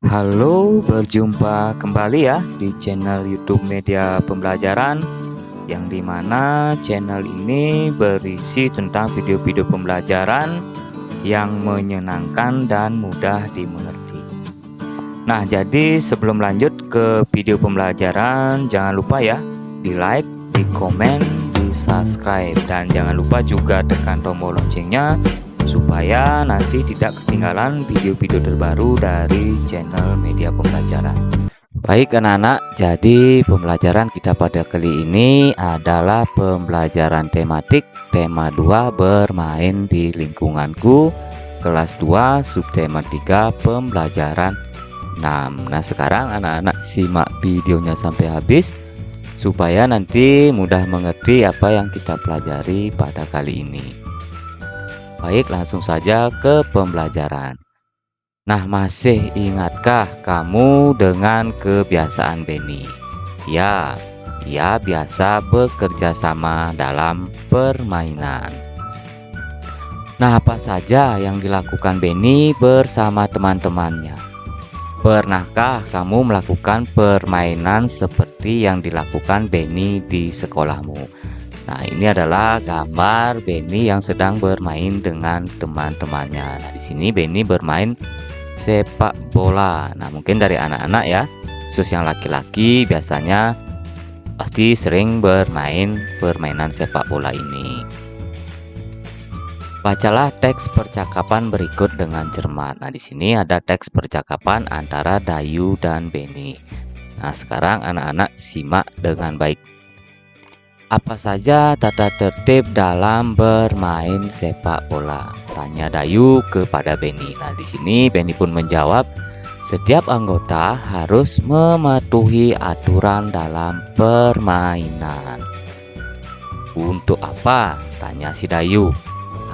Halo, berjumpa kembali ya di channel YouTube Media Pembelajaran, yang dimana channel ini berisi tentang video-video pembelajaran yang menyenangkan dan mudah dimengerti. Nah, jadi sebelum lanjut ke video pembelajaran, jangan lupa ya di like, di komen, di subscribe, dan jangan lupa juga tekan tombol loncengnya supaya nanti tidak ketinggalan video-video terbaru dari channel Media Pembelajaran. Baik anak-anak, jadi pembelajaran kita pada kali ini adalah pembelajaran tematik tema 2 bermain di lingkunganku, kelas 2 subtema 3 pembelajaran 6. Nah, sekarang anak-anak simak videonya sampai habis supaya nanti mudah mengerti apa yang kita pelajari pada kali ini. Baik, langsung saja ke pembelajaran. Nah, masih ingatkah kamu dengan kebiasaan Benny? Ya, ia biasa bekerja sama dalam permainan. Nah, apa saja yang dilakukan Benny bersama teman-temannya? Pernahkah kamu melakukan permainan seperti yang dilakukan Benny di sekolahmu? Nah, ini adalah gambar Benny yang sedang bermain dengan teman-temannya. Nah, di sini Benny bermain sepak bola. Nah, mungkin dari anak-anak ya, khusus yang laki-laki biasanya pasti sering bermain permainan sepak bola ini. Bacalah teks percakapan berikut dengan cermat. Nah, di sini ada teks percakapan antara Dayu dan Benny. Nah, sekarang anak-anak simak dengan baik. Apa saja tata tertib dalam bermain sepak bola? Tanya Dayu kepada Benny. Nah, di sini Benny pun menjawab, setiap anggota harus mematuhi aturan dalam permainan. Untuk apa? Tanya si Dayu.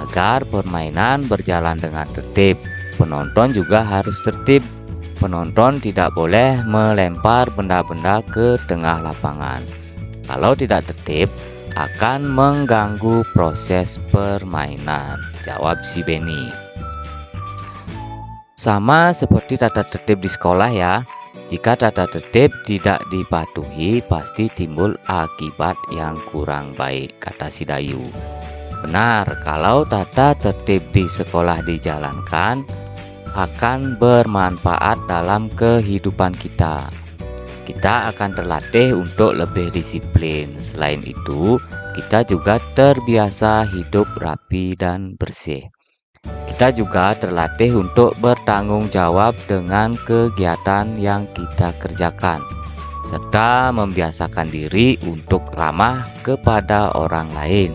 Agar permainan berjalan dengan tertib. Penonton juga harus tertib. Penonton tidak boleh melempar benda-benda ke tengah lapangan. Kalau tidak tertib, akan mengganggu proses permainan, jawab si Benny. Sama seperti tata tertib di sekolah ya. Jika tata tertib tidak dipatuhi, pasti timbul akibat yang kurang baik, kata si Dayu. Benar, kalau tata tertib di sekolah dijalankan, akan bermanfaat dalam kehidupan kita. Kita akan terlatih untuk lebih disiplin. Selain itu, kita juga terbiasa hidup rapi dan bersih. Kita juga terlatih untuk bertanggung jawab dengan kegiatan yang kita kerjakan, serta membiasakan diri untuk ramah kepada orang lain.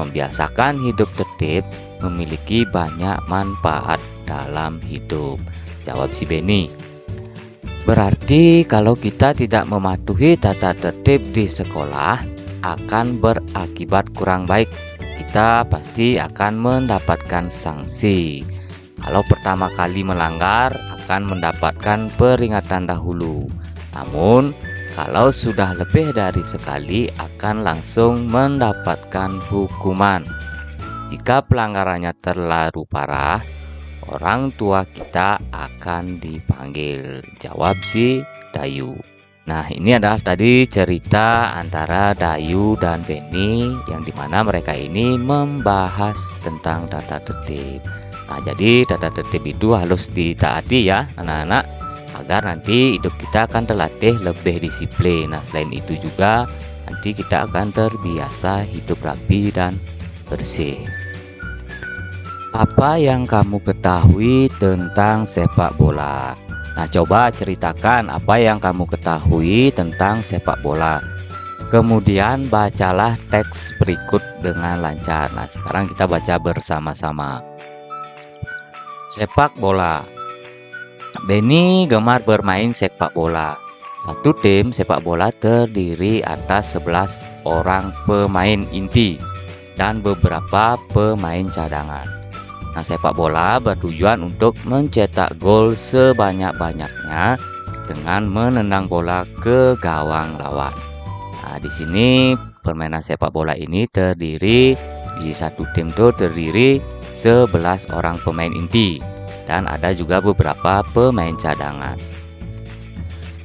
Membiasakan hidup tertib memiliki banyak manfaat dalam hidup, jawab si Benny. Berarti kalau kita tidak mematuhi tata tertib di sekolah akan berakibat kurang baik. Kita pasti akan mendapatkan sanksi. Kalau pertama kali melanggar akan mendapatkan peringatan dahulu. Namun kalau sudah lebih dari sekali akan langsung mendapatkan hukuman. Jika pelanggarannya terlalu parah, orang tua kita akan dipanggil, jawab si Dayu. Nah, ini adalah tadi cerita antara Dayu dan Benny yang dimana mereka ini membahas tentang tata tertib. Nah, jadi tata tertib itu harus ditaati ya anak-anak, agar nanti hidup kita akan terlatih lebih disiplin. Nah, selain itu juga nanti kita akan terbiasa hidup rapi dan bersih. Apa yang kamu ketahui tentang sepak bola? Nah, coba ceritakan apa yang kamu ketahui tentang sepak bola. Kemudian bacalah teks berikut dengan lancar. Nah, sekarang kita baca bersama-sama. Sepak bola. Benny gemar bermain sepak bola. Satu tim sepak bola terdiri atas 11 orang pemain inti dan beberapa pemain cadangan. Nah, sepak bola bertujuan untuk mencetak gol sebanyak-banyaknya dengan menendang bola ke gawang lawan. Nah, di sini permainan sepak bola ini terdiri di satu tim terdiri 11 orang pemain inti dan ada juga beberapa pemain cadangan.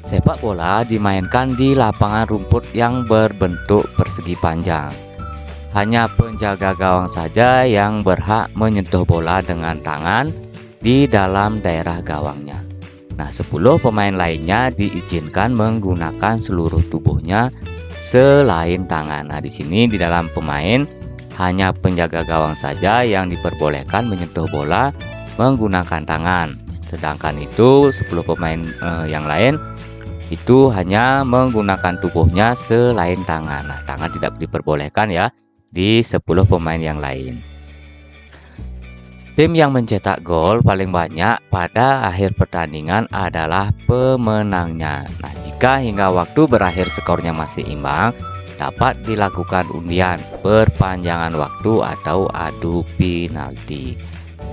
Sepak bola dimainkan di lapangan rumput yang berbentuk persegi panjang. Hanya penjaga gawang saja yang berhak menyentuh bola dengan tangan di dalam daerah gawangnya. Nah, 10 pemain lainnya diizinkan menggunakan seluruh tubuhnya selain tangan. Nah, di sini di dalam pemain hanya penjaga gawang saja yang diperbolehkan menyentuh bola menggunakan tangan. Sedangkan itu 10 pemain yang lain itu hanya menggunakan tubuhnya selain tangan. Nah, tangan tidak diperbolehkan ya di 10 pemain yang lain. Tim yang mencetak gol paling banyak pada akhir pertandingan adalah pemenangnya. Nah, jika hingga waktu berakhir skornya masih imbang, dapat dilakukan undian, perpanjangan waktu atau adu penalti.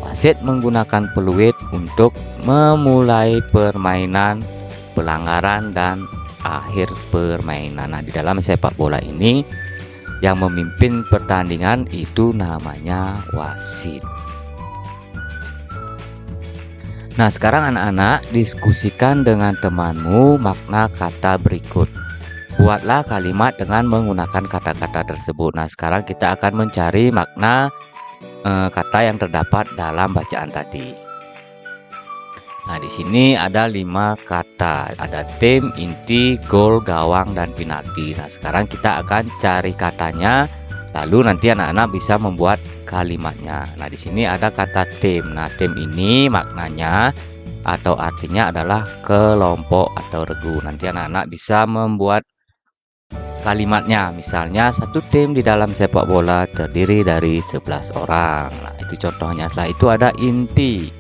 Wasit menggunakan peluit untuk memulai permainan, pelanggaran, dan akhir permainan. Nah, di dalam sepak bola ini yang memimpin pertandingan itu namanya wasit. Nah, sekarang anak-anak diskusikan dengan temanmu makna kata berikut. Buatlah kalimat dengan menggunakan kata-kata tersebut. Nah, sekarang kita akan mencari makna kata yang terdapat dalam bacaan tadi. Nah, di sini ada 5 kata. Ada tim, inti, gol, gawang, dan penalti. Nah, sekarang kita akan cari katanya. Lalu nanti anak-anak bisa membuat kalimatnya. Nah, di sini ada kata tim. Nah, tim ini maknanya atau artinya adalah kelompok atau regu. Nanti anak-anak bisa membuat kalimatnya. Misalnya, satu tim di dalam sepak bola terdiri dari 11 orang. Nah, itu contohnya. Setelah itu ada inti.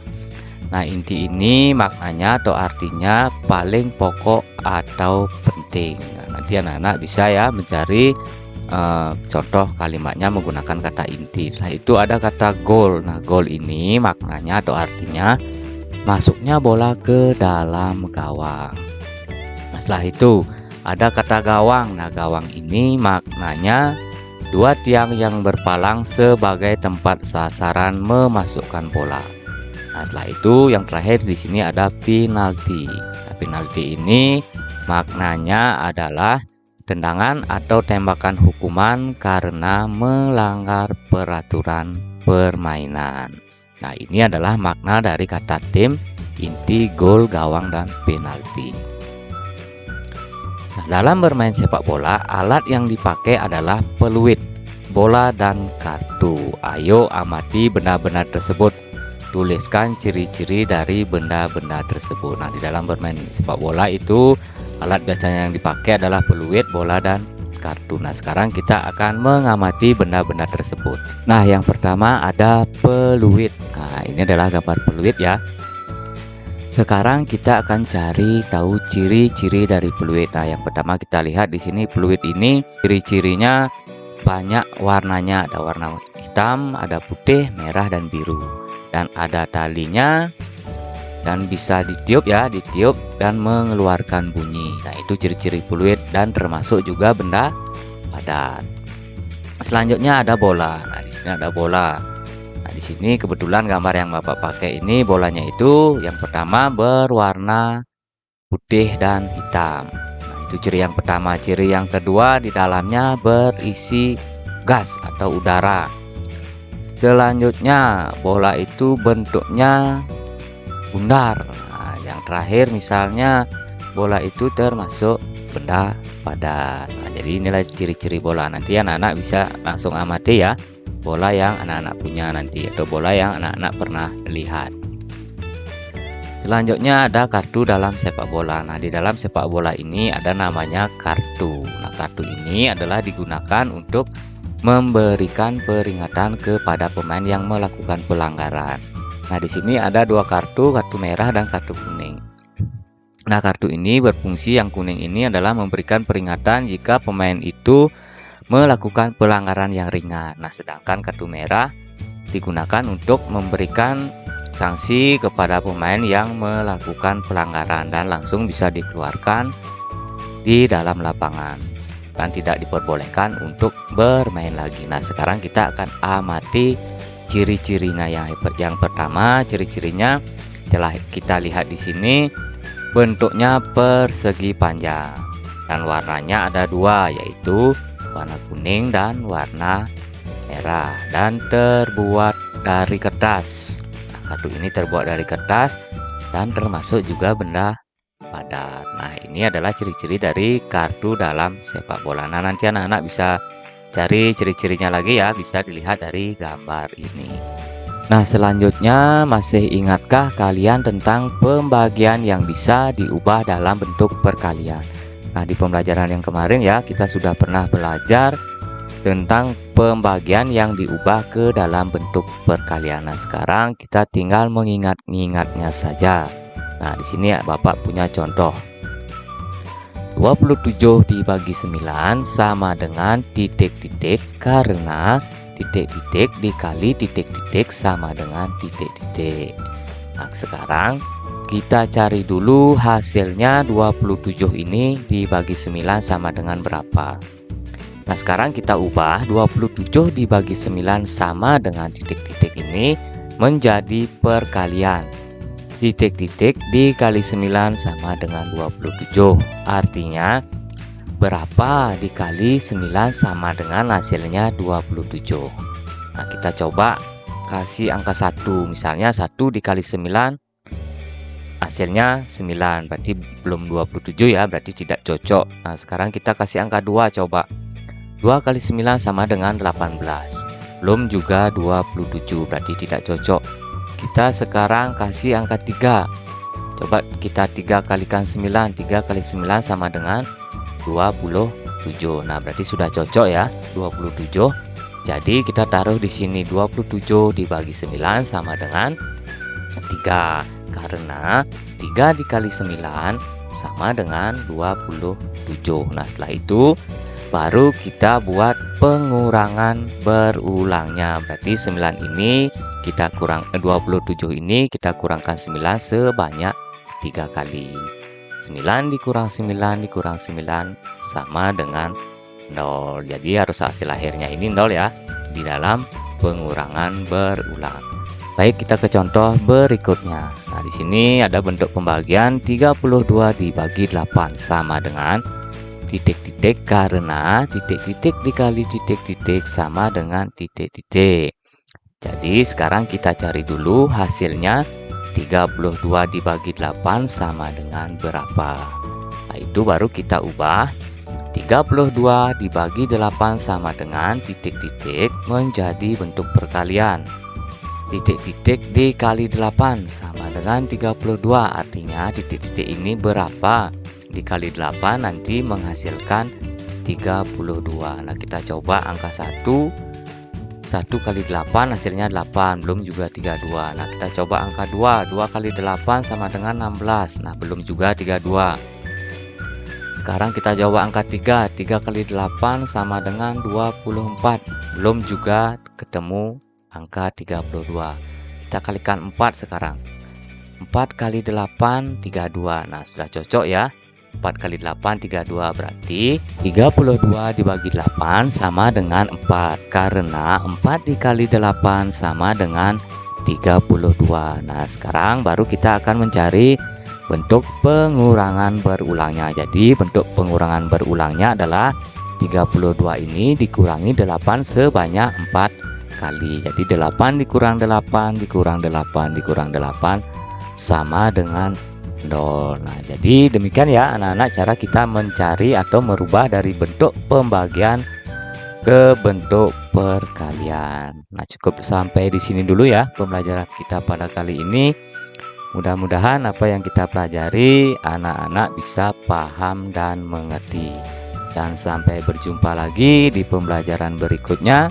Nah, inti ini maknanya atau artinya paling pokok atau penting. Nah, nanti anak-anak bisa ya mencari contoh kalimatnya menggunakan kata inti. Setelah itu ada kata gol. Nah, gol ini maknanya atau artinya masuknya bola ke dalam gawang. Nah, setelah itu ada kata gawang. Nah, gawang ini maknanya 2 tiang yang berpalang sebagai tempat sasaran memasukkan bola. Nah, setelah itu yang terakhir di sini ada penalti. Nah, penalti ini maknanya adalah tendangan atau tembakan hukuman karena melanggar peraturan permainan. Nah, ini adalah makna dari kata tim, inti, gol, gawang, dan penalti. Nah, dalam bermain sepak bola, alat yang dipakai adalah peluit, bola, dan kartu. Ayo amati benda-benda tersebut. Tuliskan ciri-ciri dari benda-benda tersebut. Nah, di dalam bermain sepak bola itu alat biasanya yang dipakai adalah peluit, bola, dan kartu. Nah, sekarang kita akan mengamati benda-benda tersebut. Nah, yang pertama ada peluit. Nah, ini adalah gambar peluit ya. Sekarang kita akan cari tahu ciri-ciri dari peluit. Nah, yang pertama kita lihat di sini peluit ini ciri-cirinya banyak warnanya. Ada warna hitam, ada putih, merah, dan biru. Dan ada talinya dan bisa ditiup ya, ditiup dan mengeluarkan bunyi. Nah, itu ciri-ciri peluit dan termasuk juga benda padat. Selanjutnya ada bola. Nah, di sini ada bola. Nah, di sini kebetulan gambar yang Bapak pakai ini bolanya itu yang pertama berwarna putih dan hitam. Nah, itu ciri yang pertama. Ciri yang kedua di dalamnya berisi gas atau udara. Selanjutnya bola itu bentuknya bundar. Nah, yang terakhir misalnya bola itu termasuk benda padat. Nah, jadi inilah ciri-ciri bola. Nanti anak-anak bisa langsung amati ya bola yang anak-anak punya nanti atau bola yang anak-anak pernah lihat. Selanjutnya ada kartu dalam sepak bola. Nah, di dalam sepak bola ini ada namanya kartu. Nah, kartu ini adalah digunakan untuk memberikan peringatan kepada pemain yang melakukan pelanggaran. Nah, di sini ada 2 kartu merah dan kartu kuning. Nah, kartu ini berfungsi, yang kuning ini adalah memberikan peringatan jika pemain itu melakukan pelanggaran yang ringan. Nah, sedangkan kartu merah digunakan untuk memberikan sanksi kepada pemain yang melakukan pelanggaran dan langsung bisa dikeluarkan di dalam lapangan dan tidak diperbolehkan untuk bermain lagi. Nah, sekarang kita akan amati ciri-cirinya. Yang pertama, ciri-cirinya telah kita lihat di sini, bentuknya persegi panjang dan warnanya ada dua, yaitu warna kuning dan warna merah, dan terbuat dari kertas. Nah, kartu ini terbuat dari kertas dan termasuk juga benda padat. Nah, ini adalah ciri-ciri dari kartu dalam sepak bola. Nah, nanti anak-anak bisa cari ciri-cirinya lagi ya, bisa dilihat dari gambar ini. Nah, selanjutnya, masih ingatkah kalian tentang pembagian yang bisa diubah dalam bentuk perkalian? Nah, di pembelajaran yang kemarin ya, kita sudah pernah belajar tentang pembagian yang diubah ke dalam bentuk perkalian. Nah, sekarang kita tinggal mengingat-ingatnya saja. Nah, di sini ya, Bapak punya contoh. 27 dibagi 9 sama dengan titik-titik, karena titik-titik dikali titik-titik sama dengan titik-titik. Nah, sekarang kita cari dulu hasilnya. 27 ini dibagi 9 sama dengan berapa? Nah, sekarang kita ubah 27 dibagi 9 sama dengan titik-titik ini menjadi perkalian. Titik-titik dikali 9 sama dengan 27. Artinya berapa dikali 9 sama dengan hasilnya 27. Nah, kita coba kasih angka 1. Misalnya 1 dikali 9 hasilnya 9. Berarti belum 27 ya, berarti tidak cocok. Nah, sekarang kita kasih angka 2 coba. 2 kali 9 sama dengan 18. Belum juga 27, berarti tidak cocok. Kita sekarang kasih angka 3. Coba kita 3 kalikan 9. 3 kali 9 sama dengan 27. Nah, berarti sudah cocok ya, 27. Jadi kita taruh di sini 27 dibagi 9 sama dengan 3. Karena 3 dikali 9 sama dengan 27. Nah, setelah itu baru kita buat pengurangan berulangnya. Berarti 9 ini kita kurang 27 ini kita kurangkan 9 sebanyak 3 kali. 9 dikurang 9 dikurang 9 sama dengan 0. Jadi harus hasil akhirnya ini 0 ya di dalam pengurangan berulang. Baik, kita ke contoh berikutnya. Nah, di sini ada bentuk pembagian 32 dibagi 8 sama dengan titik-titik, karena titik-titik dikali titik-titik sama dengan titik-titik. Jadi sekarang kita cari dulu hasilnya. 32 dibagi 8 sama dengan berapa? Nah, itu baru kita ubah. 32 dibagi 8 sama dengan titik-titik menjadi bentuk perkalian. Titik-titik dikali 8 sama dengan 32. Artinya titik-titik ini berapa? Dikali 8 nanti menghasilkan 32. Nah, kita coba angka 1. 1 kali 8 hasilnya 8, belum juga 32. Nah, kita coba angka 2. 2 kali 8 sama dengan 16. Nah, belum juga 32. Sekarang kita coba angka 3. 3 kali 8 sama dengan 24. Belum juga ketemu angka 32. Kita kalikan 4 sekarang. 4 kali 8 32. Nah, sudah cocok ya. 4 kali 8 32, berarti 32 dibagi 8 sama dengan 4, karena 4 dikali 8 sama dengan 32. Nah, sekarang baru kita akan mencari bentuk pengurangan berulangnya. Jadi bentuk pengurangan berulangnya adalah 32 ini dikurangi 8 sebanyak 4 kali. Jadi 8 dikurang 8 dikurang 8 dikurang 8 sama dengan 0. Nah, jadi demikian ya anak-anak cara kita mencari atau merubah dari bentuk pembagian ke bentuk perkalian. Nah, cukup sampai di sini dulu ya pembelajaran kita pada kali ini. Mudah-mudahan apa yang kita pelajari anak-anak bisa paham dan mengerti. Dan sampai berjumpa lagi di pembelajaran berikutnya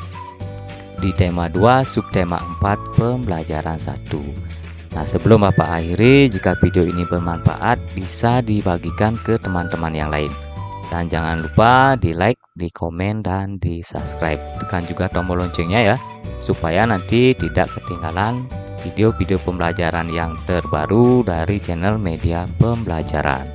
di tema 2 subtema 4 pembelajaran 1. Nah, sebelum Bapak akhiri, jika video ini bermanfaat bisa dibagikan ke teman-teman yang lain. Dan jangan lupa di like, di komen, dan di subscribe. Tekan juga tombol loncengnya ya, supaya nanti tidak ketinggalan video-video pembelajaran yang terbaru dari channel Media Pembelajaran.